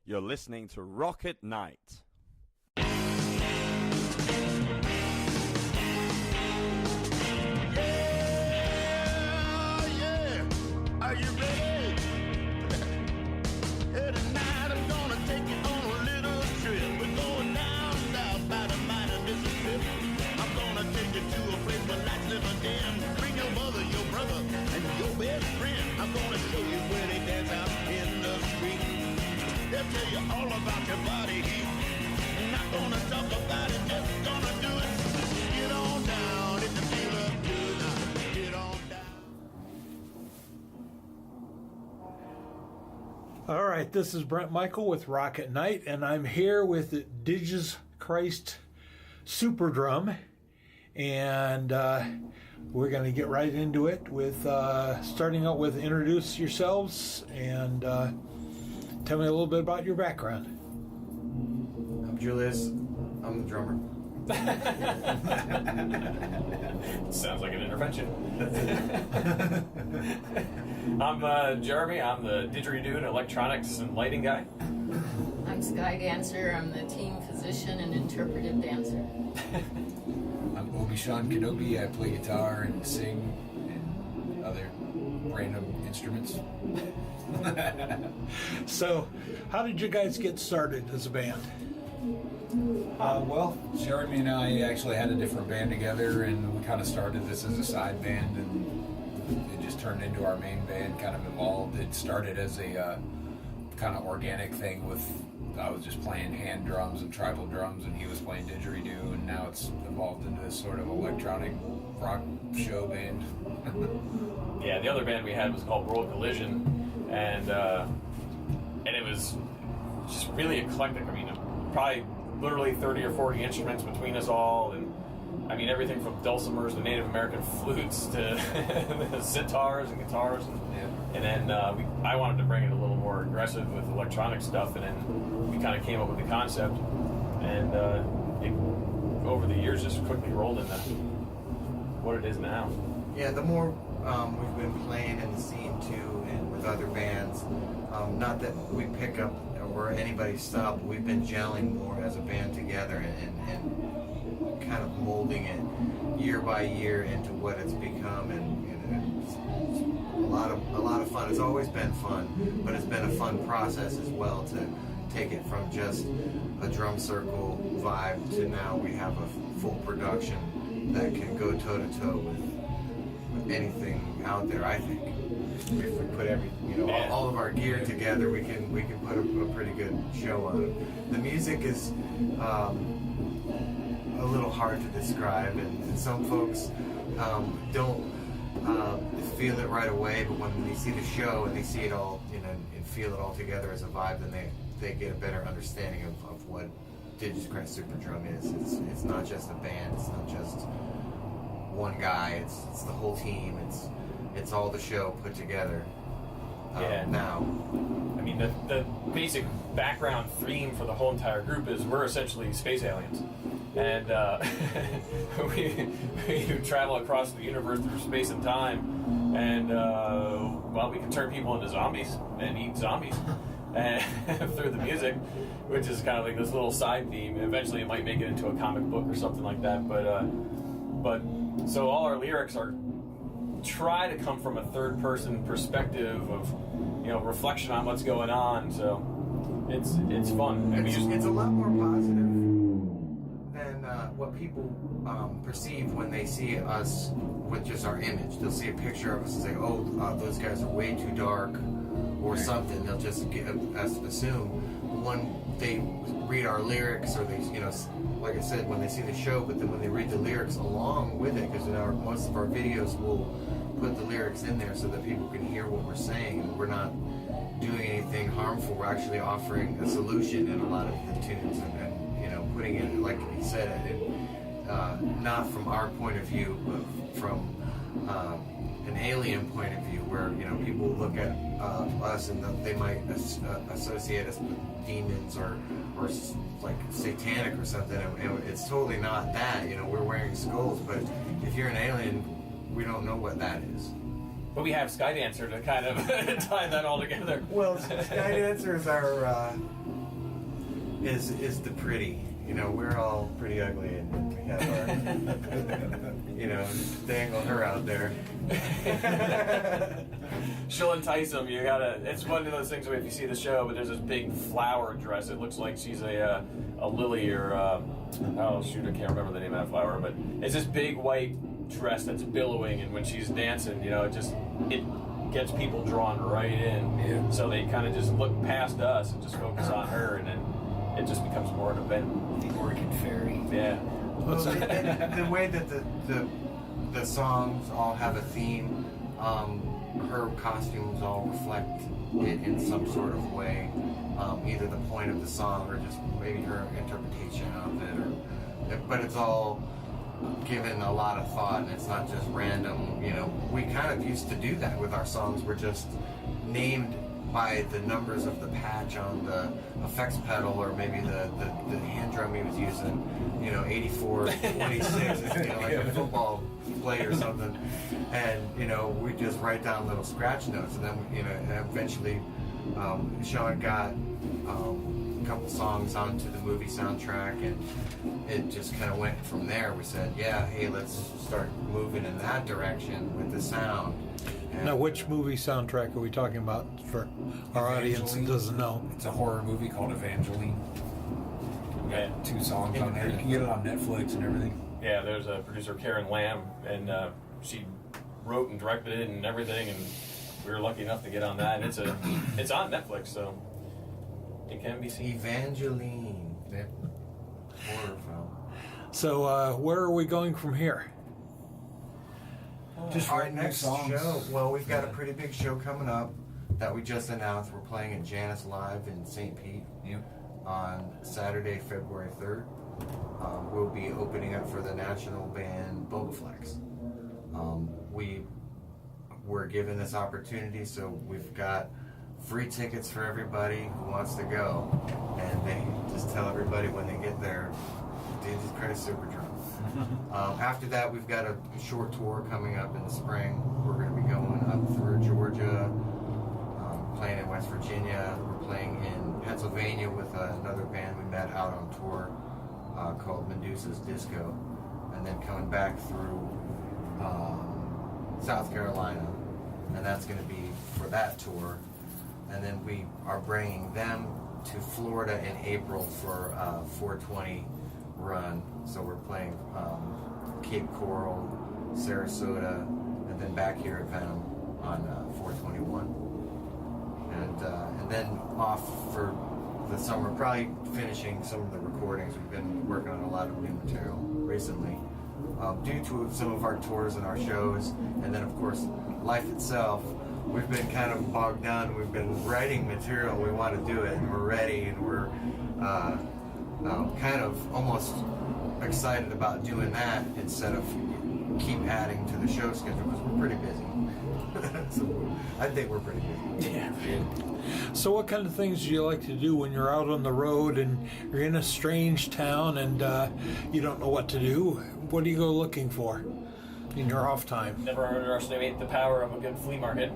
You're listening to Rock at Night. Are you ready? Hey, tonight I'm gonna take you on a little trip. We're going down south by the mighty Mississippi. I'm gonna take you to a place where lights never dim. Bring your mother, your brother, and your best friend. I'm gonna show you where they dance out in the street. They'll tell you all about your body heat. Not gonna talk about it, just gonna do it. Get on down if you feel up good. Get on down. All right, this is Brent Michael with Rock at Night, and I'm here with the Didges Christ SuperDrum, and we're going to get right into it with starting out with introduce yourselves and tell me a little bit about your background. I'm Julius. I'm the drummer. Sounds like an intervention. I'm Jeremy. I'm the didgeridoo and electronics and lighting guy. I'm Sky Dancer. I'm the team physician and interpretive dancer. I'm Obi-Wan Kenobi. I play guitar and sing and other random instruments. So, how did you guys get started as a band? Well, Jeremy and I actually had a different band together, and we kind of started this as a side band, and it just turned into our main band, kind of evolved. It started as a kind of organic thing with, I was just playing hand drums and tribal drums, and he was playing didgeridoo, and now it's evolved into this sort of electronic rock show band. Yeah, the other band we had was called World Collision, and it was just really eclectic. I mean, probably literally 30 or 40 instruments between us all, and I mean everything from dulcimers to Native American flutes to sitars and guitars, and then I wanted to bring it a little more aggressive with electronic stuff, and then we kind of came up with the concept, and it, over the years just quickly rolled into what it is now. Yeah, the more we've been playing in the scene too, and with other bands, not that we pick up or anybody stop, we've been gelling more as a band together and kind of molding it year by year into what it's become, and it's a lot of fun. It's always been fun, but it's been a fun process as well to take it from just a drum circle vibe to now we have a full production that can go toe to toe with anything out there. I think if we put all of our gear together, we can put a pretty good show on it. The music is a little hard to describe, and some folks don't feel it right away. But when they see the show and they see it all, and feel it all together as a vibe, then they get a better understanding of what Didges Christ SuperDrum is. It's not just a band. It's not just one guy. It's the whole team. It's all the show put together. Now, I mean, the basic background theme for the whole entire group is we're essentially space aliens, and we travel across the universe through space and time, and we can turn people into zombies and eat zombies and through the music, which is kind of like this little side theme. Eventually, it might make it into a comic book or something like that. But so all our lyrics are try to come from a third person perspective of reflection on what's going on, so it's fun. It's a lot more positive than what people perceive when they see us with just our image. They'll see a picture of us and say, those guys are way too dark or something. They'll just get us to assume. When they read our lyrics, or they like I said, when they see the show, but then when they read the lyrics along with it, because most of our videos will put the lyrics in there so that people can hear what we're saying, and we're not doing anything harmful. We're actually offering a solution in a lot of the tunes, and putting it, like you said, not from our point of view, but from an alien point of view, where people look at us and they might associate us with demons or like satanic or something, and it's totally not that. We're wearing skulls, but if you're an alien, we don't know what that is. But we have Sky Dancer to kind of tie that all together. Well, Sky Dancer is our is the pretty. You know, we're all pretty ugly, and we have our, you know, dangle her out there. She'll entice them. You gotta. It's one of those things where if you see the show, but there's this big flower dress. It looks like she's a lily or oh shoot, I can't remember the name of that flower. But it's this big white dress that's billowing, and when she's dancing, you know, it gets people drawn right in. Yeah. So they kind of just look past us and just focus on her, and then it just becomes more an event. The Orchid Fairy. Yeah. Well, the way that the songs all have a theme, her costumes all reflect it in some sort of way, either the point of the song or just maybe her interpretation of it. But it's all given a lot of thought, and it's not just random. You know, we kind of used to do that with our songs. We're just named by the numbers of the patch on the effects pedal, or maybe the hand drum he was using, you know, 84, 26, you know, like a football play or something. And, you know, we just write down little scratch notes, and then, you know, eventually Sean got a couple songs onto the movie soundtrack, and it just kind of went from there. We said, yeah, hey, let's start moving in that direction with the sound. Now, which movie soundtrack are we talking about for our audience that doesn't know? It's a horror movie called Evangeline. We got 2 songs on there. You can get it on Netflix and everything. Yeah, there's a producer, Karen Lamb, and she wrote and directed it and everything, and we were lucky enough to get on that. And it's on Netflix, so it can be seen. Evangeline. Yeah. Horror film. So, where are we going from here? Just Our writing new next songs. show, well, we've got a pretty big show coming up that we just announced. We're playing at Janus Live in St. Pete on Saturday, February 3rd. We'll be opening up for the national band Bogaflex. We were given this opportunity, so we've got free tickets for everybody who wants to go. And they just tell everybody when they get there, Didges Christ SuperDrum. After that, we've got a short tour coming up in the spring. We're going to be going up through Georgia, playing in West Virginia. We're playing in Pennsylvania with another band we met out on tour called Medusa's Disco, and then coming back through South Carolina, and that's going to be for that tour. And then we are bringing them to Florida in April for 420 run. So we're playing Cape Coral, Sarasota, and then back here at Venom on 421. And then off for the summer, probably finishing some of the recordings. We've been working on a lot of new material recently due to some of our tours and our shows. And then, of course, life itself. We've been kind of bogged down. We've been writing material. We want to do it, and we're ready, and we're kind of almost excited about doing that instead of keep adding to the show schedule, because we're pretty busy. So I think we're pretty busy. Yeah. So what kind of things do you like to do when you're out on the road and you're in a strange town and you don't know what to do? What do you go looking for in your off time? Never underestimate the power of a good flea market.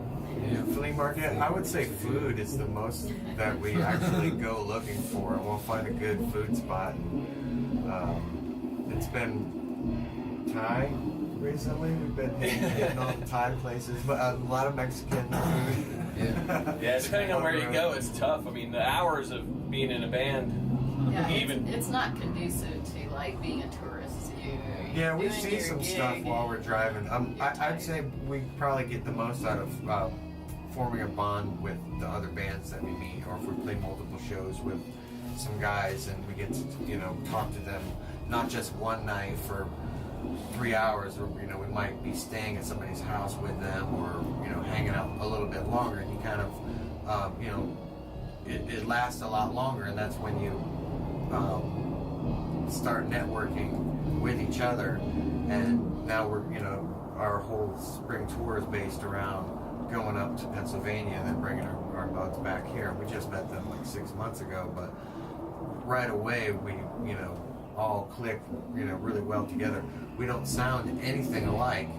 Yeah, flea market. I would say food is the most that we actually go looking for. We'll find a good food spot. And, it's been Thai recently. We've been hitting all the Thai places, but a lot of Mexican food. Yeah, depending on where you go, it's tough. I mean, the hours of being in a band, Yeah, even it's not conducive to like being a tourist. Yeah, we doing see your some gig stuff while we're driving. you're I'd say we probably get the most out of forming a bond with the other bands that we meet, or if we play multiple shows with some guys and we get to, you know, talk to them, not just one night for 3 hours, or, you know, we might be staying at somebody's house with them, or, you know, hanging out a little bit longer, and you kind of, you know, it lasts a lot longer, and that's when you start networking with each other. And now we're, you know, our whole spring tour is based around going up to Pennsylvania and then bringing our buds back here. We just met them like 6 months ago, but right away we, you know, all click, really well together. We don't sound anything alike,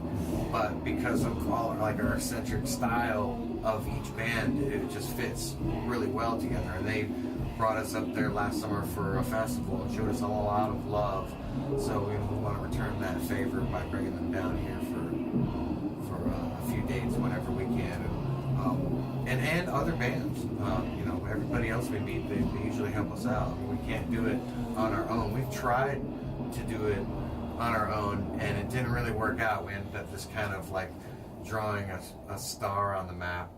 but because of all like our eccentric style of each band, it just fits really well together. And they brought us up there last summer for a festival and showed us a lot of love. So we want to return that favor by bringing them down here for a few dates whenever we can. And other bands, everybody else we meet, they usually help us out. We can't do it on our own. We've tried to do it on our own, and it didn't really work out. We ended up just kind of like drawing a star on the map,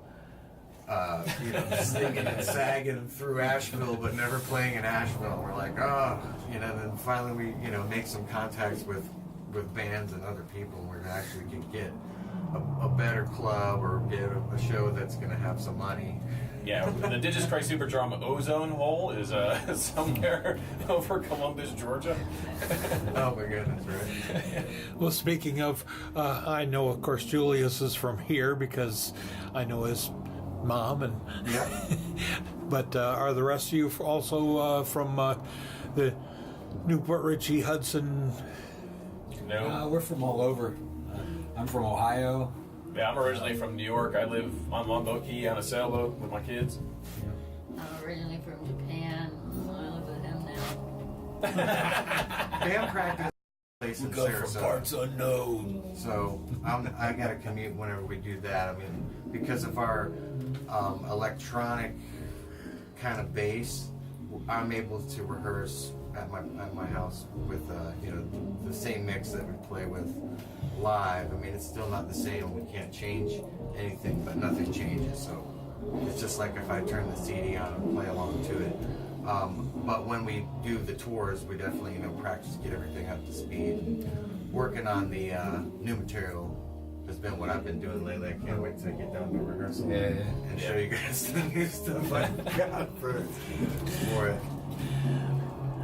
singing and sagging through Asheville, but never playing in Asheville. We're like, then finally we, make some contacts with bands and other people where we actually can get a better club or get a show that's going to have some money. Yeah, the Didges Christ SuperDrum ozone hole is somewhere over Columbus, Georgia. Oh my goodness, right? Well, speaking of, I know, of course, Julius is from here because I know his mom, and yeah. but are the rest of you also from the New Port Richey, Hudson? No. We're from all over. I'm from Ohio. Yeah, I'm originally from New York. I live on Longboat Key on a sailboat with my kids. I'm originally from Japan. I live with him now. Band practice place in Sarasota. Parts unknown. So I got to commute whenever we do that. I mean, because of our electronic kind of base, I'm able to rehearse at my house with the same mix that we play with live. I mean, it's still not the same. We can't change anything, but nothing changes. So it's just like if I turn the CD on and play along to it. But when we do the tours, we definitely practice to get everything up to speed. Working on the new material has been what I've been doing lately. I can't wait to get down to rehearsal and show you guys the new stuff I got for it.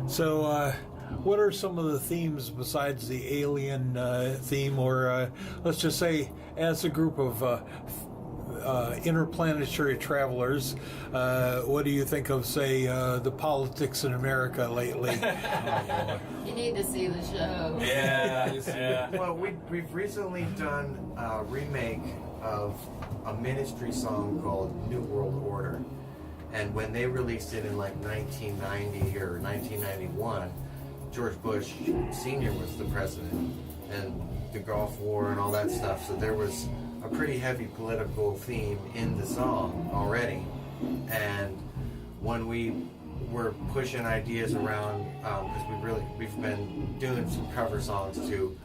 So, what are some of the themes besides the alien theme, or let's just say, as a group of interplanetary travelers, what do you think of, say, the politics in America lately? You need to see the show. Yeah. Well, we've recently done a remake of a Ministry song called New World Order. And when they released it in like 1990 or 1991, George Bush Sr. was the president, and the Gulf War and all that stuff. So there was a pretty heavy political theme in the song already. And when we were pushing ideas around, because we've been doing some cover songs too,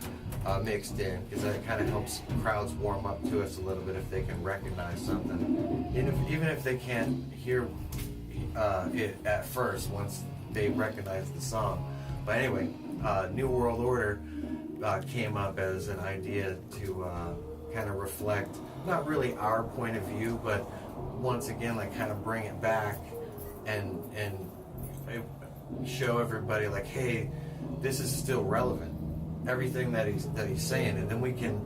mixed in, because that kind of helps crowds warm up to us a little bit if they can recognize something, even if they can't hear it at first once they recognize the song. But anyway, New World Order came up as an idea to kind of reflect not really our point of view, but once again like kind of bring it back and show everybody like, hey, this is still relevant. Everything that he's saying, and then we can,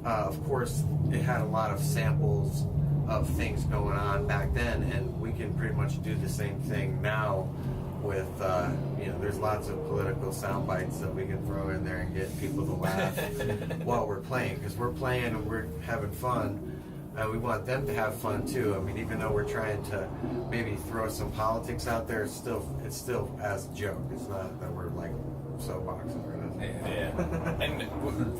of course, it had a lot of samples of things going on back then, and we can pretty much do the same thing now with, there's lots of political sound bites that we can throw in there and get people to laugh while we're playing, because we're playing and we're having fun, and we want them to have fun too. I mean, even though we're trying to maybe throw some politics out there, it's still as a joke. It's not that we're like soapboxing or anything. Yeah. And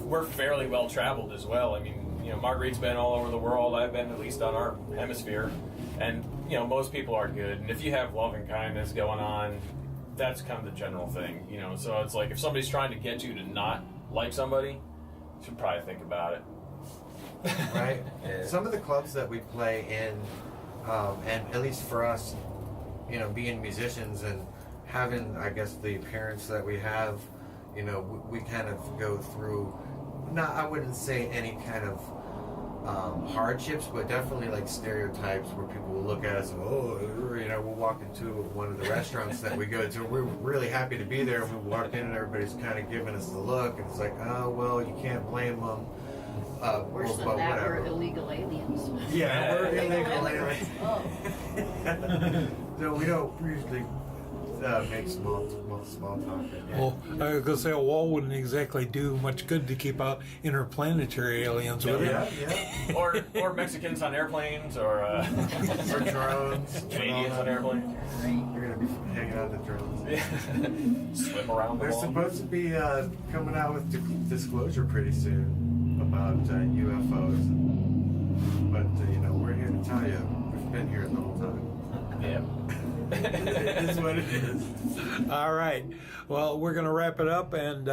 we're fairly well traveled as well. I mean, Marguerite's been all over the world. I've been at least on our hemisphere. And, most people are good. And if you have love and kindness going on, that's kind of the general thing, So it's like if somebody's trying to get you to not like somebody, you should probably think about it. Right? Some of the clubs that we play in, and at least for us, being musicians and having, I guess, the appearance that we have, we kind of go through, I wouldn't say any kind of hardships, but definitely like stereotypes where people will look at us and, we'll walk into one of the restaurants that we go to. We're really happy to be there, and we walk in and everybody's kind of giving us the look, and it's like, oh, well, you can't blame them. Worse than that, whatever. we're illegal aliens. Yeah, we're illegal aliens. Oh. So we don't usually make small talk. Yeah. Well, I was gonna say a wall wouldn't exactly do much good to keep out interplanetary aliens, would it? Yeah. or Mexicans on airplanes, or Or drones. Canadians on airplanes. You're gonna be hanging out the drones. Swim around the They're wall. supposed to be coming out with disclosure pretty soon about UFOs. But we're here to tell you, we've been here the whole time. Yeah. It is what it is. All right. Well, we're going to wrap it up. And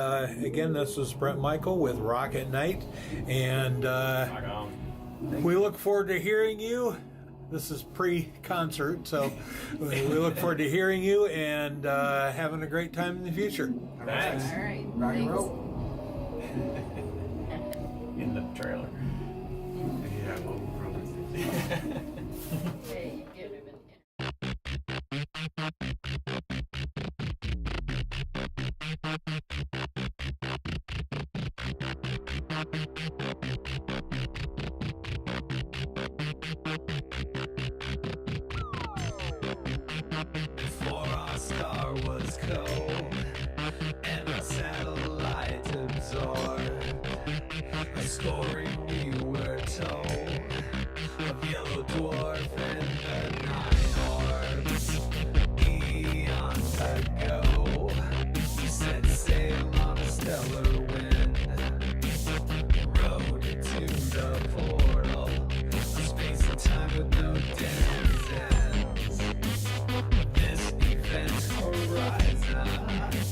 again, this is Brent Michael with Rock at Night. And Rock on. we look forward to hearing you. This is pre-concert, so we look forward to hearing you and having a great time in the future. Thanks. All right. Rock and thanks. roll. In the trailer. Yeah, well, probably. Hey, you give him an Before our star was cold and our satellite absorbed a story we were told of yellow dwarf and the nine orbs. Eons ago, we set sail on a stellar wind, rode to the portal of space and time with no dense ends. This event horizon